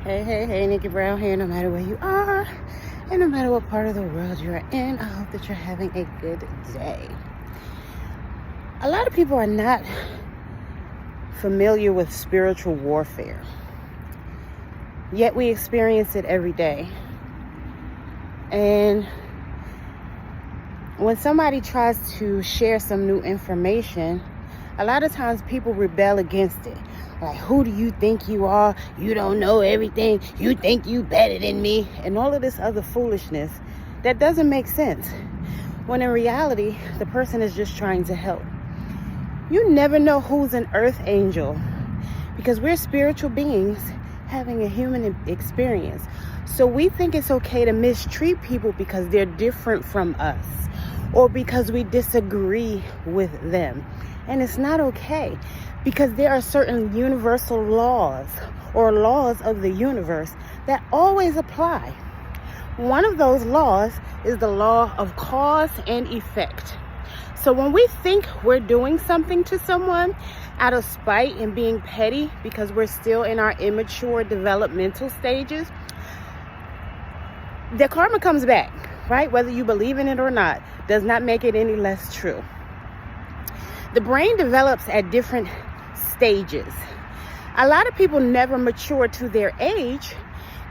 Hey, Nickie Brown here, no matter where you are, and no matter what part of the world you're in, I hope that you're having a good day. A lot of people are not familiar with spiritual warfare, yet we experience it every day. And when somebody tries to share some new information, a lot of times people rebel against it. Like, who do you think you are? You don't know everything. You think you better than me. And all of this other foolishness that doesn't make sense. When in reality, the person is just trying to help. You never know who's an earth angel, because we're spiritual beings having a human experience. So we think it's okay to mistreat people because they're different from us, or because we disagree with them. And it's not okay, because there are certain universal laws or laws of the universe that always apply. One of those laws is the law of cause and effect. So when we think we're doing something to someone out of spite and being petty because we're still in our immature developmental stages, the karma comes back, right? Whether you believe in it or not, does not make it any less true. The brain develops at different stages. A lot of people never mature to their age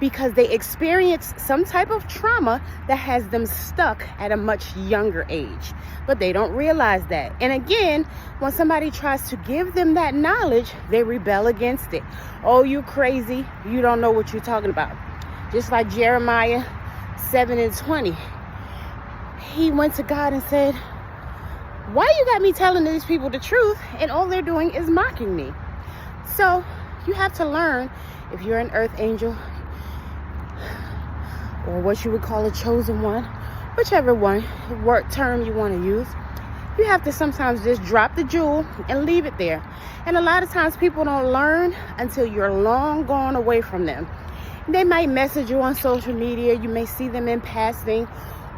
because they experience some type of trauma that has them stuck at a much younger age. But they don't realize that. And again, when somebody tries to give them that knowledge, they rebel against it. Oh, you crazy. You don't know what you're talking about. Just like Jeremiah 7:20. He went to God and said, why you got me telling these people the truth and all they're doing is mocking me? So you have to learn, if you're an earth angel or what you would call a chosen one, whichever term you want to use, you have to sometimes just drop the jewel and leave it there. And a lot of times people don't learn until you're long gone away from them. They might message you on social media, you may see them in passing,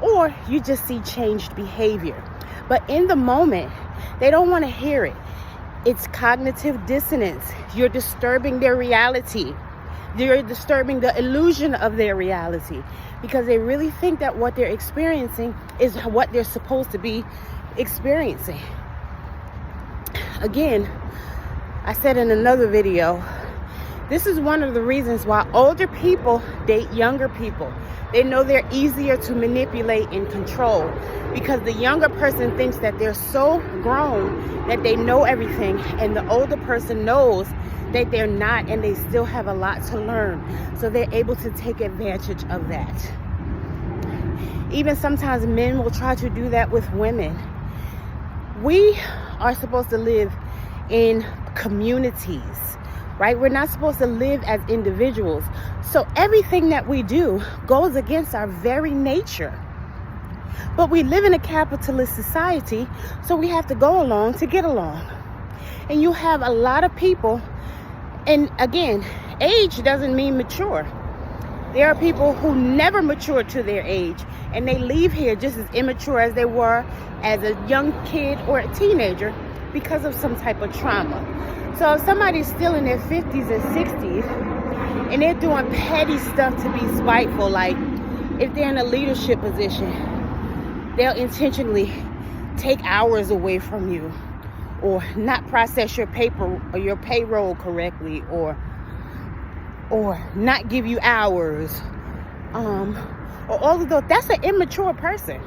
or you just see changed behavior. But in the moment, they don't want to hear it. It's cognitive dissonance. You're disturbing their reality. You're disturbing the illusion of their reality, because they really think that what they're experiencing is what they're supposed to be experiencing. Again, I said in another video, this is one of the reasons why older people date younger people. They know they're easier to manipulate and control, because the younger person thinks that they're so grown that they know everything, and the older person knows that they're not, and they still have a lot to learn. So they're able to take advantage of that. Even sometimes men will try to do that with women. We are supposed to live in communities, right? We're not supposed to live as individuals. So everything that we do goes against our very nature. But we live in a capitalist society, so we have to go along to get along. And you have a lot of people, and again, age doesn't mean mature. There are people who never mature to their age, and they leave here just as immature as they were as a young kid or a teenager because of some type of trauma. So if somebody's still in their 50s and 60s and they're doing petty stuff to be spiteful, like if they're in a leadership position, they'll intentionally take hours away from you, or not process your paper or your payroll correctly, or not give you hours, or all of those. That's an immature person.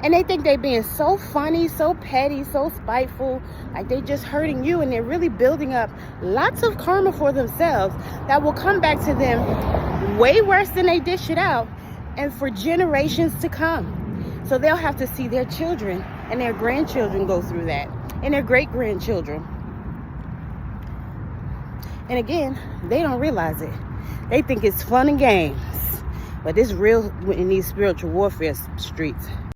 And they think they're being so funny, so petty, so spiteful, like they just hurting you, and they're really building up lots of karma for themselves that will come back to them way worse than they dish it out, and for generations to come. So they'll have to see their children and their grandchildren go through that, and their great-grandchildren. And again, they don't realize it. They think it's fun and games, but it's real in these spiritual warfare streets.